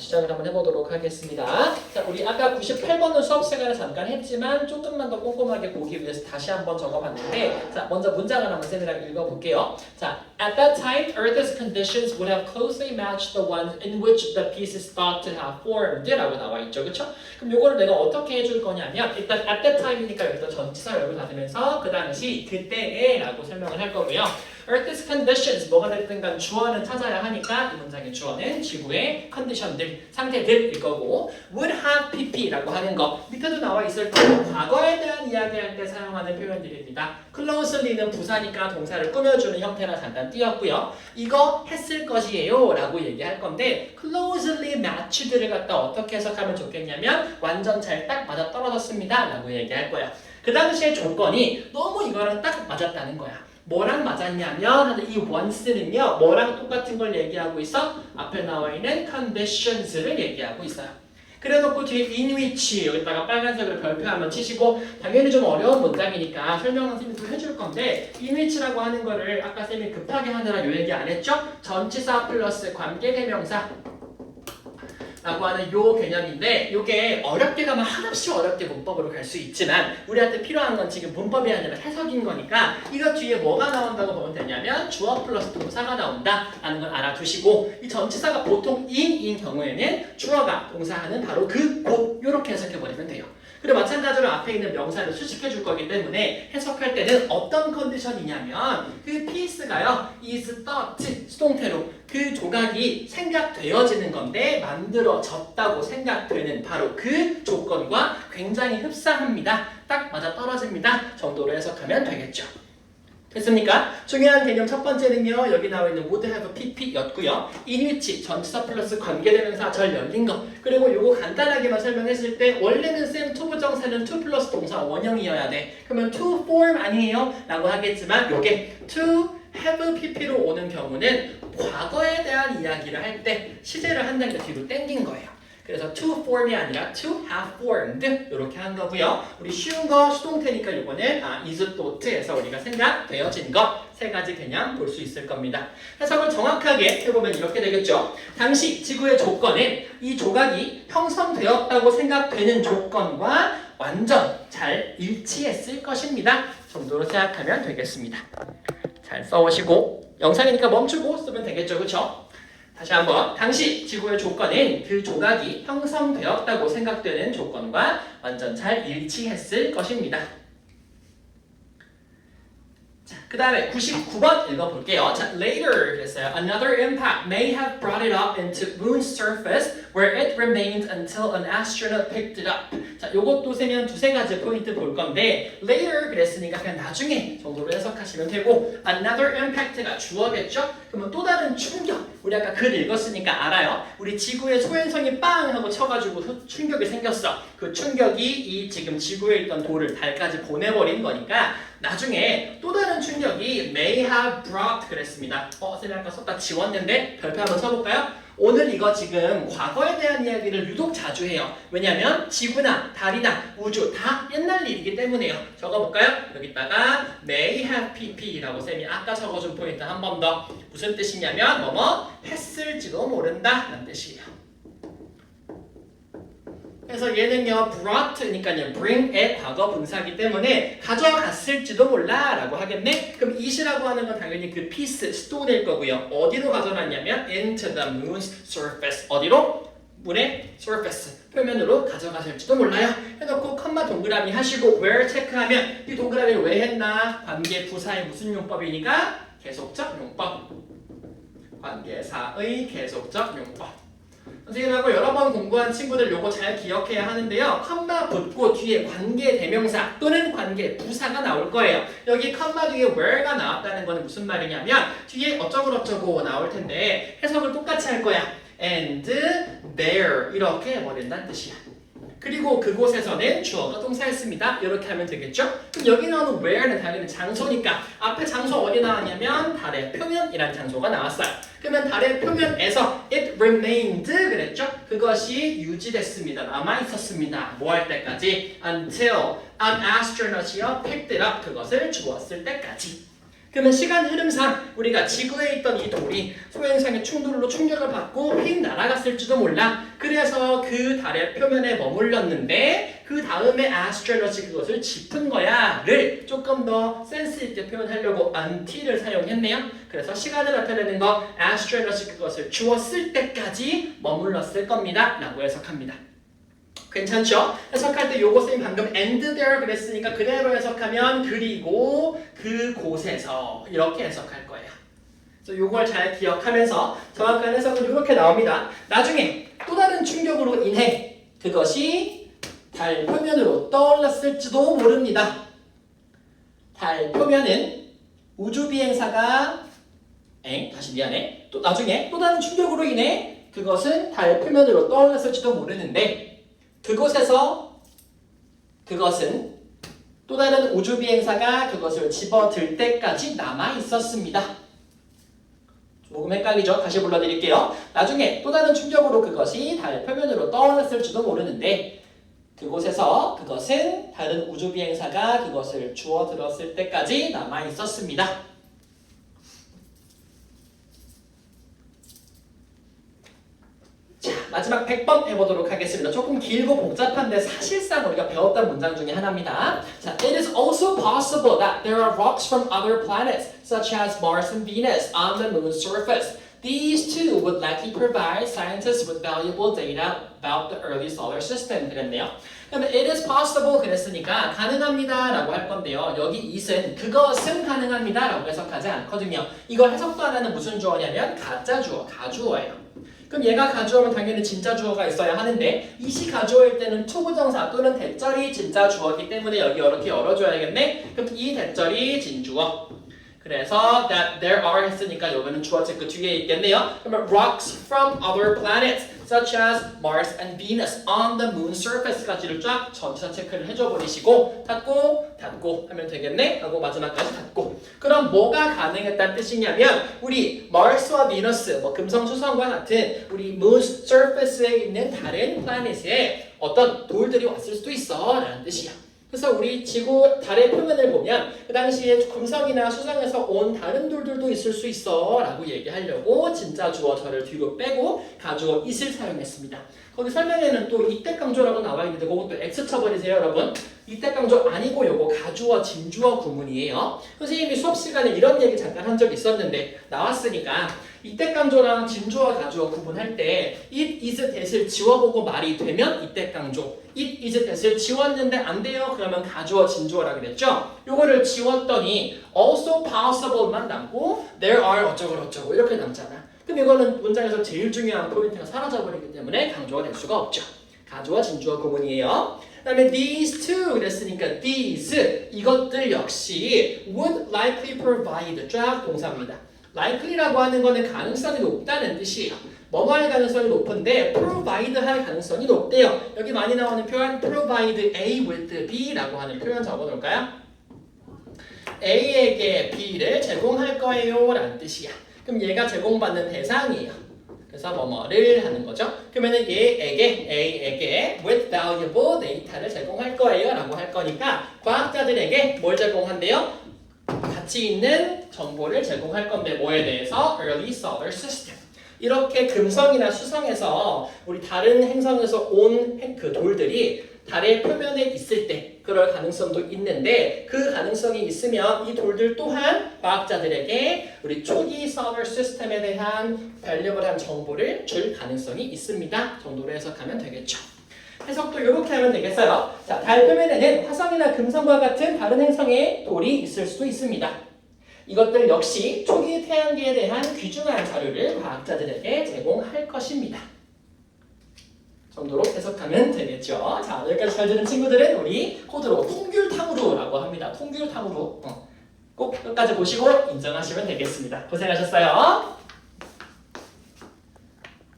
시작을 한번 해보도록 하겠습니다. 자, 우리 아까 98번은 수업 시간에 잠깐 했지만 조금만 더 꼼꼼하게 보기 위해서 다시 한번 적어봤는데, 자, 먼저 문장을 한번 쌤이랑 읽어볼게요. 자, at that time, Earth's conditions would have closely matched the ones in which the piece is thought to have formed 라고 나와 있죠, 그렇죠? 그럼 요거를 내가 어떻게 해줄 거냐면, 일단 at that time이니까 여기다 전치사 열을 닫으면서 그 당시 그때에 라고 설명을 할 거고요. Earth's conditions, 뭐가 됐든 간 주어는 찾아야 하니까 이 문장의 주어는 지구의 컨디션들, 상태들일 거고, would have pp라고 하는 거 밑에도 나와 있을 거고, 과거에 대한 이야기할 때 사용하는 표현들입니다. closely는 부사니까 동사를 꾸며주는 형태라 잠깐 띄었고요. 이거 했을 것이에요 라고 얘기할 건데, closely matched를 갖다 어떻게 해석하면 좋겠냐면 완전 잘 딱 맞아 떨어졌습니다 라고 얘기할 거야. 그 당시의 조건이 너무 이거랑 딱 맞았다는 거야. 뭐랑 맞았냐면 이 once는요 뭐랑 똑같은 걸 얘기하고 있어? 앞에 나와 있는 conditions를 얘기하고 있어요. 그래놓고 뒤에 in which 여기다가 빨간색으로 별표하면 치시고, 당연히 좀 어려운 문장이니까 설명은 쌤이 좀 해줄 건데, in which라고 하는 거를 아까 쌤이 급하게 하느라 요 얘기 안 했죠? 전치사 플러스 관계대명사 라고 하는 요 개념인데, 요게 어렵게 가면 한없이 어렵게 문법으로 갈 수 있지만 우리한테 필요한 건 지금 문법이 아니라 해석인 거니까 이거 뒤에 뭐가 나온다고 보면 되냐면 주어 플러스 동사가 나온다 라는 걸 알아두시고, 이 전치사가 보통 in인 경우에는 주어가 동사하는 바로 그 곳 요렇게 해석해버리면 돼요. 그리고 마찬가지로 앞에 있는 명사를 수식해 줄 거기 때문에 해석할 때는 어떤 컨디션이냐면 그 piece가요 is thought 수동태로 그 조각이 생각되어지는 건데 만들어졌다고 생각되는 바로 그 조건과 굉장히 흡사합니다. 딱 맞아 떨어집니다 정도로 해석하면 되겠죠. 됐습니까? 중요한 개념 첫 번째는요, 여기 나와 있는 would have pp였고요. in which 전치사 플러스 관계대명사 절 열린 거. 그리고 요거 간단하게만 설명했을 때 원래는 쌤 to 부정사는 to 플러스 동사 원형이어야 돼. 그러면 to form 아니에요? 라고 하겠지만 요게 to have pp로 오는 경우는 과거에 대한 이야기를 할 때 시제를 한 단계 뒤로 땡긴 거예요. 그래서 to form이 아니라 to have formed 이렇게 한 거고요. 우리 쉬운 거 수동태니까 이거는 is thought에서 우리가 생각되어진 것 세 가지 개념 볼 수 있을 겁니다. 해석을 정확하게 해보면 이렇게 되겠죠. 당시 지구의 조건은 이 조각이 형성되었다고 생각되는 조건과 완전 잘 일치했을 것입니다 정도로 생각하면 되겠습니다. 잘 써오시고 영상이니까 멈추고 쓰면 되겠죠, 그렇죠? 다시 한번, 당시 지구의 조건은 그 조각이 형성되었다고 생각되는 조건과 완전 잘 일치했을 것입니다. 자, 그 다음에 99번 읽어볼게요. 자, later 그랬어요. Another impact may have brought it up into moon's surface where it remained until an astronaut picked it up. 자, 요것도 세면 두세 가지 포인트 볼 건데, later 그랬으니까 그냥 나중에 정도로 해석하시면 되고, another impact가 주어겠죠? 그러면 또 다른 충격. 우리 아까 글 읽었으니까 알아요. 우리 지구의 소행성이 빵 하고 쳐가지고 충격이 생겼어. 그 충격이 이 지금 지구에 있던 돌을 달까지 보내버린 거니까 나중에 또 다른 충격이 may have brought 그랬습니다. 쌤이 아까 썼다 지웠는데 별표 한번 쳐볼까요? 오늘 이거 지금 과거에 대한 이야기를 유독 자주 해요. 왜냐면 지구나 달이나 우주 다 옛날 일이기 때문에요. 적어볼까요? 여기다가 may have pp라고 쌤이 아까 적어준 포인트 한 번 더. 무슨 뜻이냐면 뭐뭐 했을지도 모른다 라는 뜻이에요. 그래서 얘는요 brought니까요 bring의 과거 분사기 때문에 가져갔을지도 몰라 라고 하겠네. 그럼 it이라고 하는 건 당연히 그 piece, stone일 거고요. 어디로 가져갔냐면 into the moon's surface. 어디로? 문의 surface, 표면으로 가져가실지도 몰라요. 해놓고 컴마 동그라미 하시고 where 체크하면 이 동그라미를 왜 했나? 관계 부사의 무슨 용법이니까? 계속적 용법. 관계사의 계속적 용법. 선생님하고 여러 번 공부한 친구들 요거 잘 기억해야 하는데요. 컴마 붙고 뒤에 관계 대명사 또는 관계 부사가 나올 거예요. 여기 컴마 뒤에 where가 나왔다는 건 무슨 말이냐면 뒤에 어쩌고 나올 텐데 해석을 똑같이 할 거야. and there 이렇게 해버린다는 뜻이야. 그리고 그곳에서는 주어가 동사였습니다. 이렇게 하면 되겠죠? 그럼 여기 나오는 where는 당연히 장소니까 앞에 장소 어디 나왔냐면 달의 표면이라는 장소가 나왔어요. 그러면 달의 표면에서 it remained 그랬죠? 그것이 유지됐습니다. 남아있었습니다. 뭐 할 때까지? until an astronaut이요 picked it up 그것을 주었을 때까지. 그러면 시간 흐름상 우리가 지구에 있던 이 돌이 소행성의 충돌로 충격을 받고 휙 날아갔을지도 몰라. 그래서 그 달의 표면에 머물렀는데 그 다음에 astrolog이 그것을 짚은 거야를 조금 더 센스 있게 표현하려고 until을 사용했네요. 그래서 시간을 나타내는 거 astrology 그것을 주었을 때까지 머물렀을 겁니다. 라고 해석합니다. 괜찮죠? 해석할 때 요거 선생님 방금 end there 그랬으니까 그대로 해석하면 그리고 그곳에서 이렇게 해석할 거예요. 그래서 요걸 잘 기억하면서 정확한 해석은 이렇게 나옵니다. 나중에 또 다른 충격으로 인해 그것이 달 표면으로 떠올랐을지도 모릅니다. 달 표면은 우주 비행사가 다시 미안해. 또 나중에 또 다른 충격으로 인해 그것은 달 표면으로 떠올랐을지도 모르는데 그것은 또 다른 우주 비행사가 그것을 집어들 때까지 남아 있었습니다. 조금 헷갈리죠? 다시 불러드릴게요. 나중에 또 다른 충격으로 그것이 달 표면으로 떠올랐을지도 모르는데 그것은 다른 우주 비행사가 그것을 주워 들었을 때까지 남아 있었습니다. 자, 마지막 100번 해보도록 하겠습니다. 조금 길고 복잡한데 사실상 우리가 배웠던 문장 중에 하나입니다. 자, it is also possible that there are rocks from other planets, such as Mars and Venus, on the moon's surface. These two would likely provide scientists with valuable data about the early solar system. 그랬네요. 그러면 it is possible 그랬으니까 가능합니다 라고 할 건데요. 여기 it은 그것은 가능합니다 라고 해석하지 않거든요. 이거 해석도 안 하는 무슨 주어냐면 가짜 주어, 가주어예요. 그럼 얘가 가주어면 당연히 진짜 주어가 있어야 하는데 it이 가주어일 때는 투부정사 또는 대절이 진짜 주어이기 때문에 여기 이렇게 열어줘야겠네. 그럼 이 대절이 진주어. 그래서 that there are 했으니까 여기는 주어 체크 뒤에 있겠네요. 그러면 rocks from other planets such as Mars and Venus on the moon's surface까지를 쫙 전치사 체크를 해줘 버리시고 닫고 하면 되겠네 하고 마지막까지 닫고. 그럼 뭐가 가능했다는 뜻이냐면 우리 마르스와 비너스 금성 수성과 같은 우리 moon's surface에 있는 다른 플래닛에 어떤 돌들이 왔을 수도 있어 라는 뜻이야. 그래서 우리 지구 달의 표면을 보면 그 당시에 금성이나 수성에서 온 다른 돌들도 있을 수 있어 라고 얘기하려고 진짜 주어 저를 뒤로 빼고 가주어 it을 사용했습니다. 거기 설명에는 또 이때 강조라고 나와 있는데 그것도 X 쳐버리세요 여러분. 이때 강조 아니고 요거 가주어 진주어 구문이에요. 선생님이 수업 시간에 이런 얘기 잠깐 한 적이 있었는데 나왔으니까 이때 강조랑 진주어 가주어 구분할 때 it, is, that을 지워보고 말이 되면 이때 강조, it, is, that을 지웠는데 안 돼요 그러면 가주어 진주어라 그랬죠. 요거를 지웠더니 also possible만 남고 there are 어쩌고 이렇게 남잖아. 그럼 이거는 문장에서 제일 중요한 포인트가 사라져버리기 때문에 강조가 될 수가 없죠. 가주어 진주어 구문이에요. 그 다음에 these two 그랬으니까 these 이것들 역시 would likely provide 쫙 동사입니다. likely라고 하는 거는 가능성이 높다는 뜻이에요. 뭐뭐 할 가능성이 높은데 provide 할 가능성이 높대요. 여기 많이 나오는 표현 provide A with B라고 하는 표현 적어놓을까요? A에게 B를 제공할 거예요 라는 뜻이야. 그럼 얘가 제공받는 대상이에요. 그래서 뭐뭐를 하는 거죠. 그러면은 A에게 with valuable data를 제공할 거예요 라고 할 거니까 과학자들에게 뭘 제공한대요? 가치 있는 정보를 제공할 건데 뭐에 대해서? Early Solar System. 이렇게 금성이나 수성에서 우리 다른 행성에서 온 그 돌들이 달의 표면에 있을 때 그럴 가능성도 있는데 그 가능성이 있으면 이 돌들 또한 과학자들에게 우리 초기 Solar System에 대한 밸류블한 정보를 줄 가능성이 있습니다. 정도로 해석하면 되겠죠. 해석도 이렇게 하면 되겠어요. 자, 달 표면에는 화성이나 금성과 같은 다른 행성의 돌이 있을 수도 있습니다. 이것들 역시 초기 태양계에 대한 귀중한 자료를 과학자들에게 제공할 것입니다. 정도로 해석하면 되겠죠. 자, 여기까지 잘 들은 친구들은 우리 코드로 통귤탕으로라고 합니다. 통귤탕으로 꼭 끝까지 보시고 인정하시면 되겠습니다. 고생하셨어요.